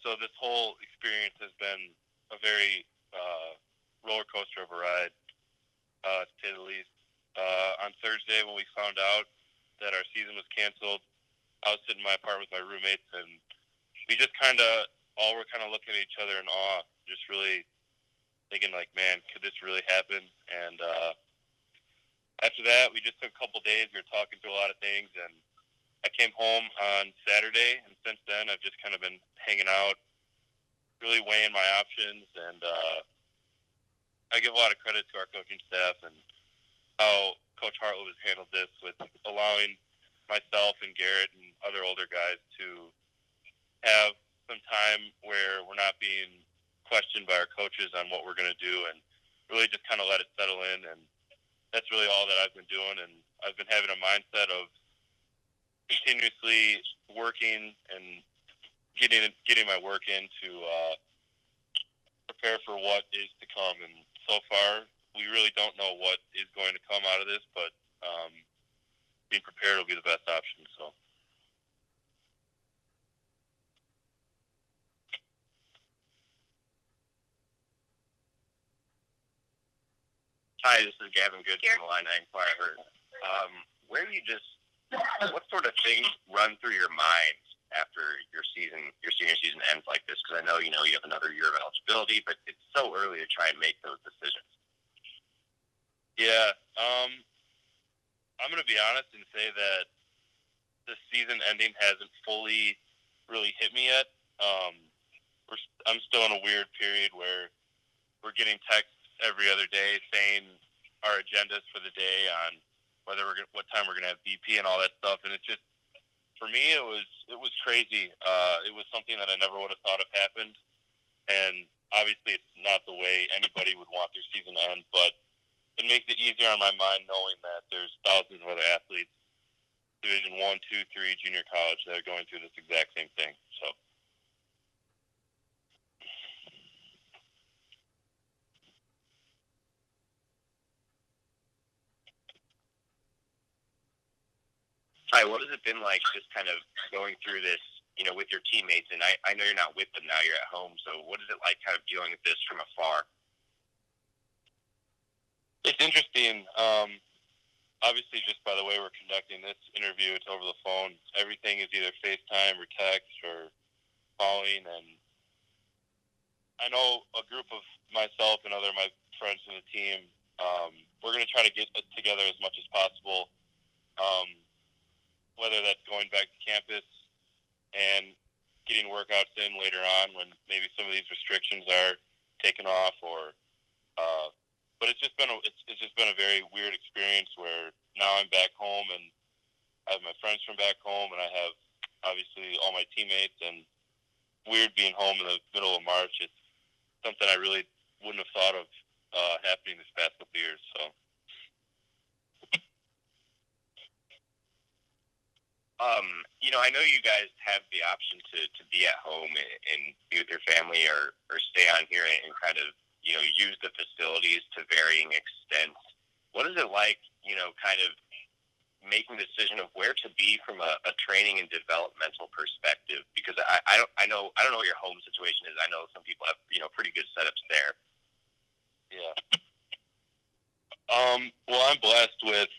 So this whole experience has been a very roller coaster of a ride, to say the least. On Thursday, when we found out that our season was canceled, I was sitting in my apartment with my roommates, and we just all were kind of looking at each other in awe, just really thinking like, man, could this really happen? And after that, we just took a couple days. We were talking through a lot of things, and I came home on Saturday, and since then I've just kind of been hanging out, really weighing my options, and I give a lot of credit to our coaching staff and how Coach Hartley has handled this with allowing myself and Garrett and other older guys to have some time where we're not being questioned by our coaches on what we're going to do, and really just kind of let it settle in. And that's really all that I've been doing, and I've been having a mindset of continuously working and getting my work in to prepare for what is to come. And so far, we really don't know what is going to come out of this, but being prepared will be the best option. So. Hi, this is Gavin Good from the Illini Inquirer. What sort of things run through your mind after your senior season ends like this? Because I know you have another year of eligibility, but it's so early to try and make those decisions. Yeah, I'm going to be honest and say that the season ending hasn't fully really hit me yet. I'm still in a weird period where we're getting texts every other day saying our agendas for the day on what time we're gonna have BP and all that stuff, and it's just, for me, it was crazy. It was something that I never would have thought of happened, and obviously it's not the way anybody would want their season to end, but it makes it easier on my mind knowing that there's thousands of other athletes, Division 1, 2, 3, junior college, that are going through this exact same thing. So. Hi, what has it been like just kind of going through this, with your teammates? And I know you're not with them now, you're at home. So what is it like kind of dealing with this from afar? It's interesting. Obviously, just by the way we're conducting this interview, it's over the phone. Everything is either FaceTime or text or calling. And I know a group of myself and other of my friends from the team, we're going to try to get together as much as possible. Whether that's going back to campus and getting workouts in later on when maybe some of these restrictions are taken off, or but it's just been a very weird experience where now I'm back home and I have my friends from back home, and I have obviously all my teammates, and weird being home in the middle of March. It's something I really wouldn't have thought of happening this past couple of years. So. I know you guys have the option to be at home and be with your family or stay on here and kind of, use the facilities to varying extents. What is it like, kind of making the decision of where to be from a training and developmental perspective? Because I don't know what your home situation is. I know some people have, pretty good setups there. Yeah. Well, I'm blessed with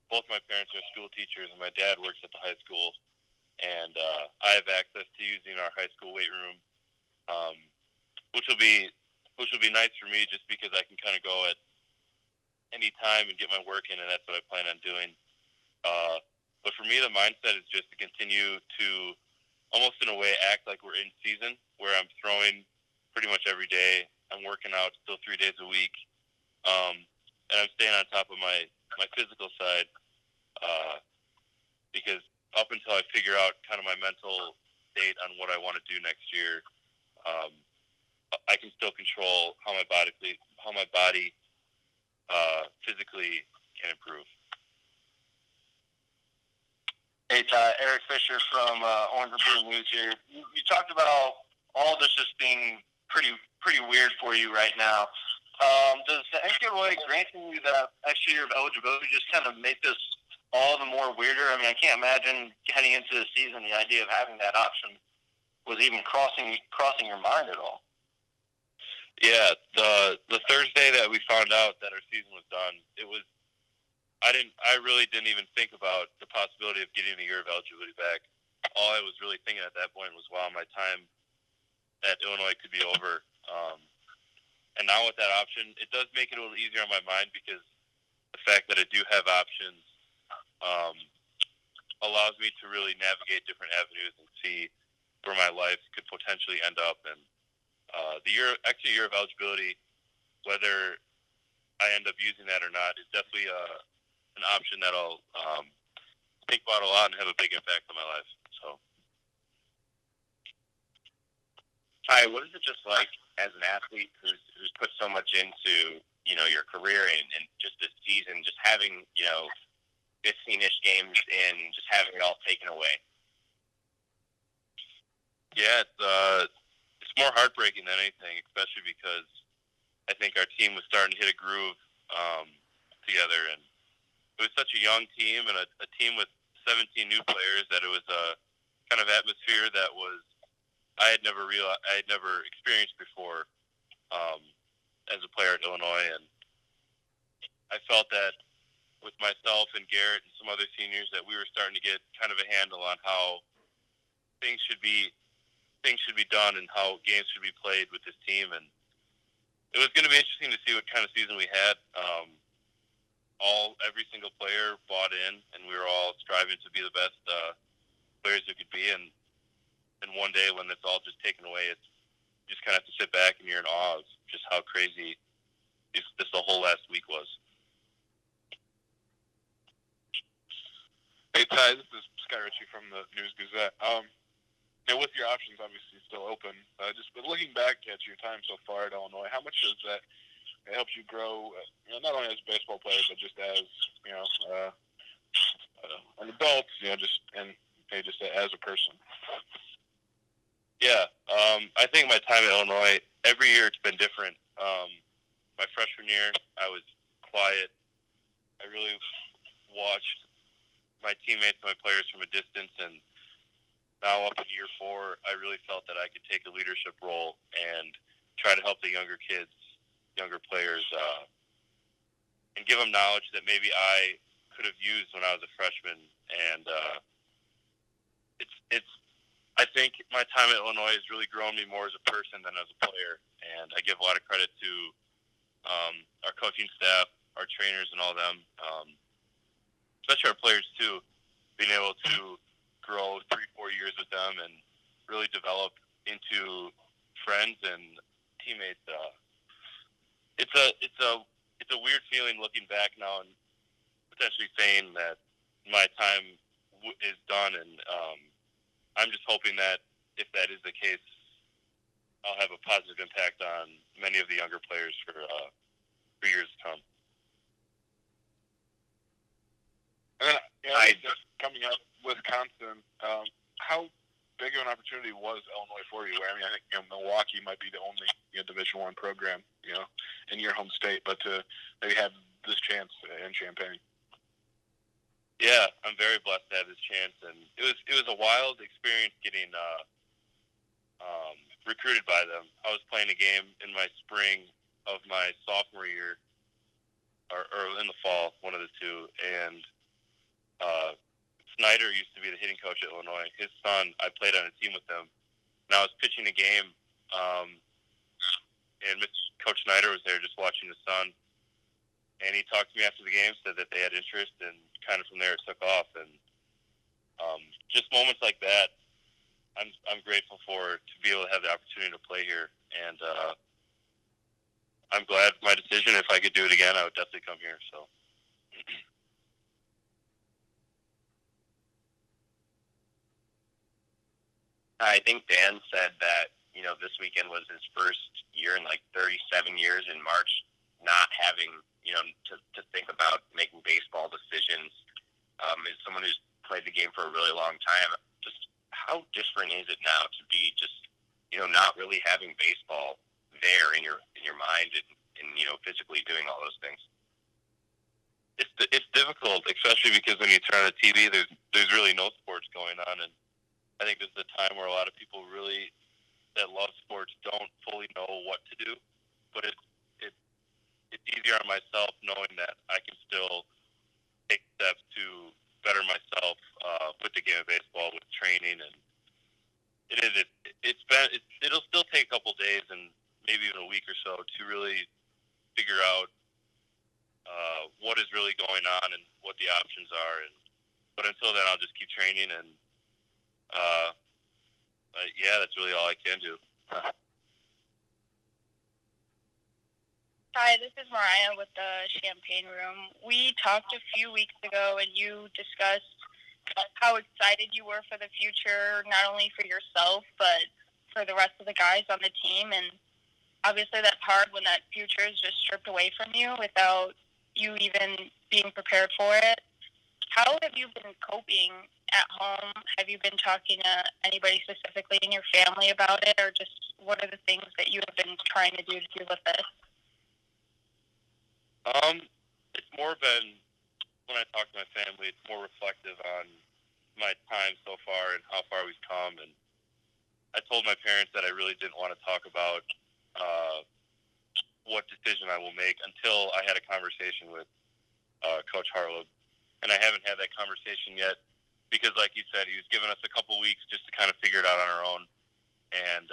both my parents are school teachers, and my dad works at the high school, and I have access to using our high school weight room, which will be nice for me just because I can kind of go at any time and get my work in, and that's what I plan on doing. But for me, the mindset is just to continue to, almost in a way, act like we're in season, where I'm throwing pretty much every day. I'm working out still 3 days a week, and I'm staying on top of my physical side, because up until I figure out kind of my mental state on what I want to do next year, I can still control how my body physically can improve. Hey, Ty, Eric Fisher from Orange and Blue News here. You talked about all this just being pretty weird for you right now. Does the NCAA granting you that extra year of eligibility just kind of make this all the more weirder? I mean, I can't imagine heading into the season the idea of having that option was even crossing your mind at all. Yeah, the Thursday that we found out that our season was done, I really didn't even think about the possibility of getting a year of eligibility back. All I was really thinking at that point was, wow, my time at Illinois could be over. And now with that option, it does make it a little easier on my mind, because the fact that I do have options allows me to really navigate different avenues and see where my life could potentially end up. And the extra year of eligibility, whether I end up using that or not, is definitely an option that I'll think about a lot and have a big impact on my life. So, Hi, what is it just like as an athlete who's put so much into your career and just this season, just having 15-ish games and just having it all taken away? Yeah, it's more heartbreaking than anything, especially because I think our team was starting to hit a groove together, and it was such a young team and a team with 17 new players that it was a kind of atmosphere that I had never experienced before as a player at Illinois. And I felt that with myself and Garrett and some other seniors that we were starting to get kind of a handle on how things should be done and how games should be played with this team. And it was going to be interesting to see what kind of season we had. Every single player bought in, and we were all striving to be the best players we could be. And one day when it's all just taken away, you just kind of have to sit back and you're in awe of just how crazy this the whole last week was. Hey, Ty, this is Scott Ritchie from the News Gazette. With your options obviously still open, just looking back at your time so far at Illinois, how much does that help you grow, not only as a baseball player, but just as an adult, just as a person? Yeah, I think my time at Illinois, every year it's been different. My freshman year, I was quiet. I really watched my teammates and my players from a distance, and now up in year 4, I really felt that I could take a leadership role and try to help the younger kids, younger players, and give them knowledge that maybe I could have used when I was a freshman. And I think my time at Illinois has really grown me more as a person than as a player, and I give a lot of credit to our coaching staff, our trainers, and all them, especially our players too, being able to grow 3-4 years with them and really develop into friends and teammates. It's a weird feeling looking back now and potentially saying that my time is done, and I'm just hoping that if that is the case, I'll have a positive impact on many of the younger players for years to come. And then, just coming up, Wisconsin, how big of an opportunity was Illinois for you? I mean, I think Milwaukee might be the only Division I program, in your home state, but to maybe have this chance in Champaign. Yeah, I'm very blessed to have this chance, and it was a wild experience getting recruited by them. I was playing a game in my spring of my sophomore year, or in the fall, one of the two, and Snyder used to be the hitting coach at Illinois. His son, I played on a team with him, and I was pitching a game, and Coach Snyder was there just watching his son, and he talked to me after the game, said that they had interest, and kind of from there it took off. And just moments like that, I'm grateful for, to be able to have the opportunity to play here, and I'm glad for my decision. If I could do it again, I would definitely come here. So. I think Dan said that, this weekend was his first year in like 37 years in March, not having, to think about making baseball decisions. As someone who's played the game for a really long time, just how different is it now to be just, not really having baseball there in your mind and physically doing all those things? It's difficult, especially because when you turn on the TV, there's really no sports going on, and I think this is a time where a lot of people really that love sports don't fully know what to do, but it's easier on myself knowing that I can still take steps to better myself with the game of baseball, with training, and it'll still take a couple days and maybe even a week or so to really figure out what is really going on and what the options are. But until then, I'll just keep training, and yeah, that's really all I can do. Hi, this is Mariah with the Champagne Room. We talked a few weeks ago, and you discussed how excited you were for the future, not only for yourself, but for the rest of the guys on the team. And obviously that's hard when that future is just stripped away from you without you even being prepared for it. How have you been coping at home? Have you been talking to anybody specifically in your family about it, or just what are the things that you have been trying to do to deal with this? It's more been, when I talk to my family, it's more reflective on my time so far and how far we've come. And I told my parents that I really didn't want to talk about what decision I will make until I had a conversation with Coach Harlow. And I haven't had that conversation yet because, like you said, he was giving us a couple weeks just to kind of figure it out on our own. And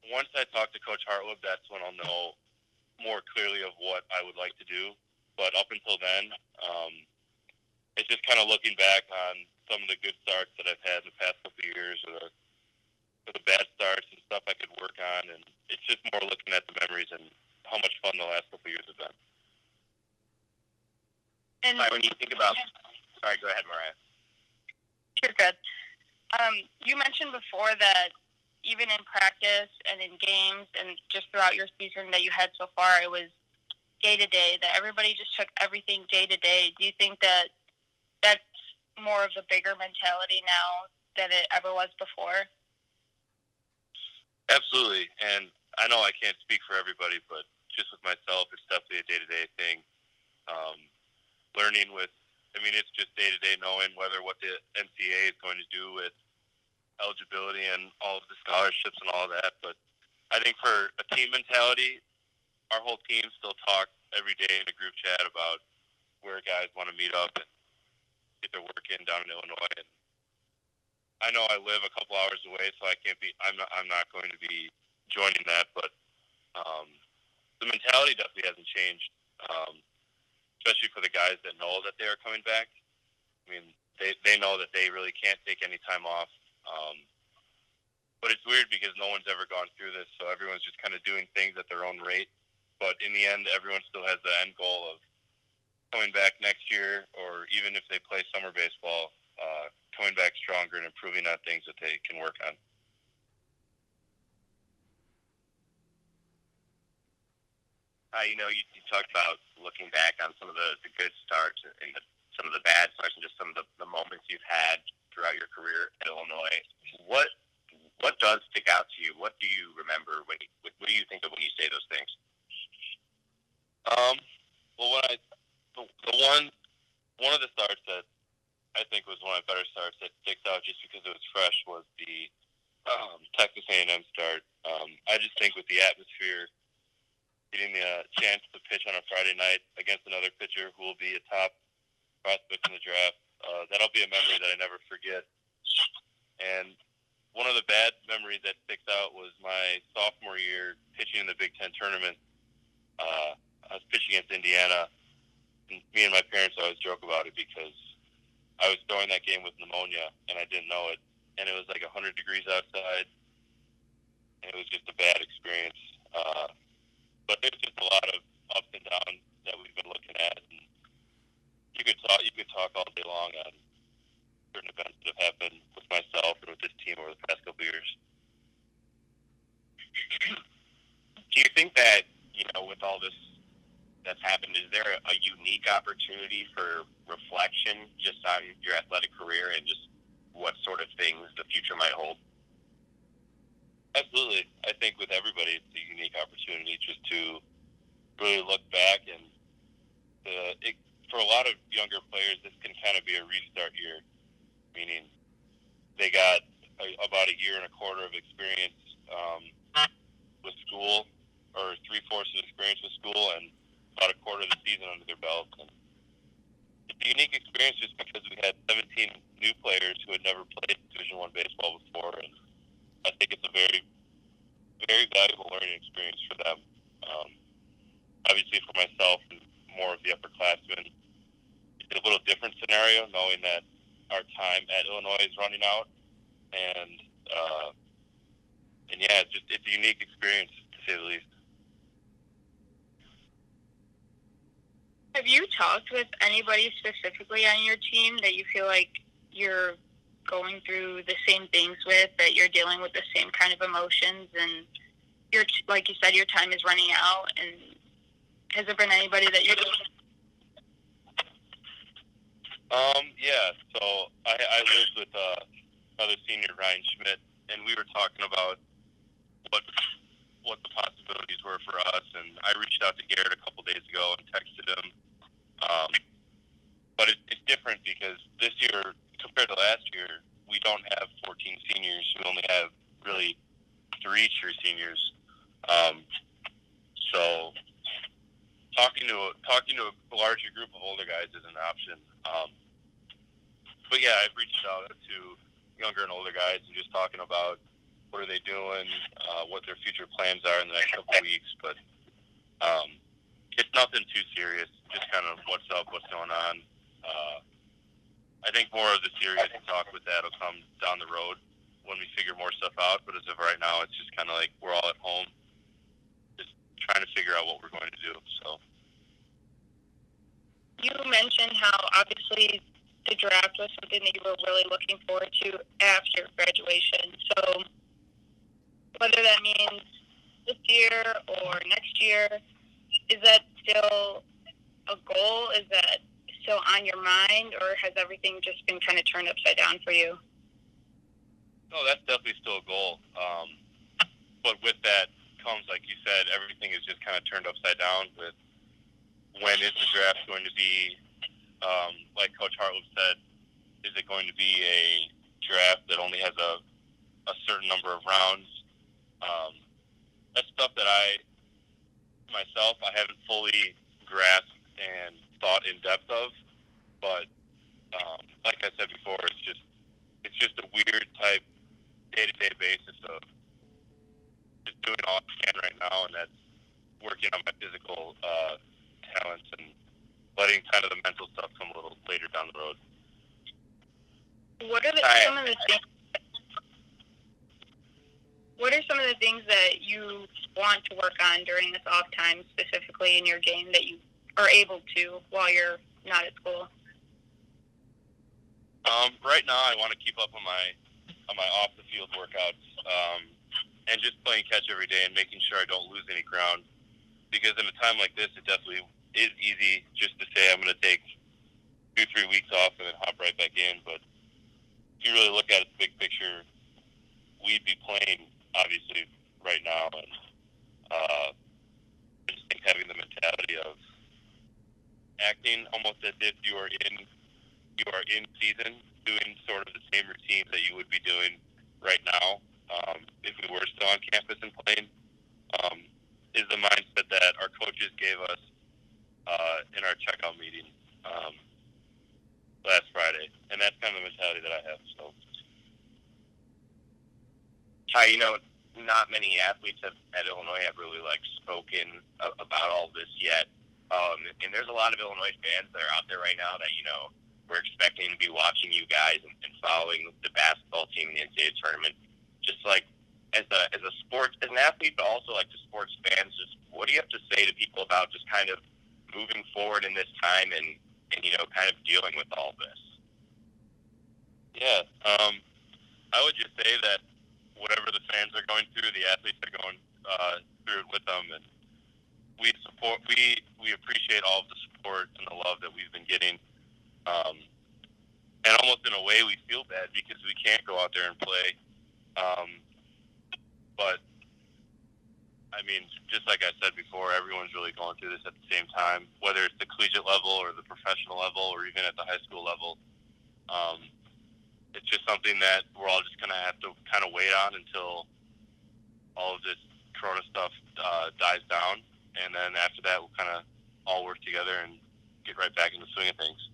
once I talk to Coach Hartwell, that's when I'll know more clearly of what I would like to do. But up until then, it's just kind of looking back on some of the good starts that I've had in the past couple of years, or the bad starts and stuff I could work on. And it's just more looking at the memories and how much fun the last couple of years have been. And when you think about, sorry, go ahead, Mariah. You're good. You mentioned before that even in practice and in games and just throughout your season that you had so far, it was day to day, that everybody just took everything day to day. Do you think that that's more of a bigger mentality now than it ever was before? Absolutely. And I know I can't speak for everybody, but just with myself, it's definitely a day-to-day thing. Learning it's just day-to-day knowing what the NCAA is going to do with eligibility and all of the scholarships and all of that. But I think for a team mentality, our whole team still talk every day in a group chat about where guys want to meet up and get their work in down in Illinois. And I know I live a couple hours away, so I'm not going to be joining that. But the mentality definitely hasn't changed, especially for the guys that know that they are coming back. I mean, they know that they really can't take any time off. But it's weird because no one's ever gone through this, so everyone's just kind of doing things at their own rate. But in the end, everyone still has the end goal of coming back next year, or even if they play summer baseball, coming back stronger and improving on things that they can work on. You talked about looking back on some of the good starts and some of the bad starts and just some of the moments you've had throughout your career at Illinois. What does stick out to you? What do you remember what do you think of when you say those things? Well, one of the starts that I think was one of my better starts that sticks out just because it was fresh was the Texas A&M start. I just think with the atmosphere, getting the chance to pitch on a Friday night against another pitcher who will be a top prospect in the draft, that'll be a memory that I never forget. And one of the bad memories that sticks out was my sophomore year pitching in the Big Ten tournament. I was pitching against Indiana, and me and my parents always joke about it because I was throwing that game with pneumonia, and I didn't know it. And it was like 100 degrees outside, and it was just a bad experience. But there's just a lot of ups and downs that we've been looking at, and you could talk all day long on certain events that have happened with myself and with this team over the past couple of years. Do you think that, with all this that's happened, is there a unique opportunity for reflection just on your athletic career and just what sort of things the future might hold? Absolutely. I think with everybody, it's a unique opportunity just to really look back. And for a lot of younger players, this can kind of be a restart year, meaning they got about a year and a quarter of experience with school, or 3/4 of experience with school, and about a quarter of the season under their belt. And it's a unique experience just because we had 17 new players who had never played Division I baseball before, and I think it's a very, very valuable learning experience for them. Obviously, for myself and more of the upperclassmen, it's a little different scenario, knowing that our time at Illinois is running out, and yeah, it's a unique experience to say the least. Have you talked with anybody specifically on your team that you feel like you're going through the same things with, that you're dealing with the same kind of emotions, and you're, like you said, your time is running out? And has there been anybody that you're Yeah, so I lived with another senior, Ryan Schmidt, and we were talking about what the possibilities were for us, and I reached out to Garrett a couple days ago and texted him. But it's different because this year, compared to last year, we don't have 14 seniors. We only have really 3 true seniors. So talking to a larger group of older guys is an option. But yeah, I've reached out to younger and older guys and just talking about what are they doing, what their future plans are in the next couple of weeks. But it's nothing too serious. Just kind of what's up, what's going on. I think more of the serious talk with that will come down the road when we figure more stuff out. But as of right now, it's just kind of like we're all at home, just trying to figure out what we're going to do. So You mentioned how obviously the draft was something that you were really looking forward to after graduation. So whether that means this year or next year, is that still a goal? Is that still on your mind, or has everything just been kind of turned upside down for you? no, that's definitely still a goal. But with that comes, like you said, everything is just kind of turned upside down with when is the draft going to be. Like Coach Hartleb said, is it going to be a draft that only has a certain number of rounds? That's stuff that I haven't fully grasped and thought in depth of. But like I said before, it's just a weird type day-to-day basis of just doing all I can right now, and that's working on my physical talents and letting kind of the mental stuff come a little later down the road. What are some of the things? What are some of the things that you want to work on during this off time, specifically in your game, that you are able to while you're not at school? Right now, I want to keep up on my off the field workouts, and just playing catch every day and making sure I don't lose any ground. Because in a time like this, it definitely is easy just to say I'm going to take 2-3 weeks off and then hop right back in. But if you really look at it, the big picture, we'd be playing obviously right now, and I just think having the mentality of acting almost as if you are in season, doing sort of the same routines that you would be doing right now if we were still on campus and playing, is the mindset that our coaches gave us in our checkout meeting last Friday, and that's kind of the mentality that I have. So, not many athletes at Illinois have really spoken about all this yet, and there's a lot of Illinois fans that are out there right now that we're expecting to be watching you guys and following the basketball team in the NCAA tournament. Just like as an athlete, but also like to sports fans, just what do you have to say to people about just kind of moving forward in this time and kind of dealing with all this? Yeah, I would just say that whatever the fans are going through, the athletes are going through it with them, and we appreciate all of the support and the love that we've been getting. And almost in a way, we feel bad because we can't go out there and play. But I mean, just like I said before, everyone's really going through this at the same time, whether it's the collegiate level or the professional level or even at the high school level. it's just something that we're all just gonna have to kind of wait on until all of this Corona stuff dies down, and then after that we'll kind of all work together and get right back in the swing of things.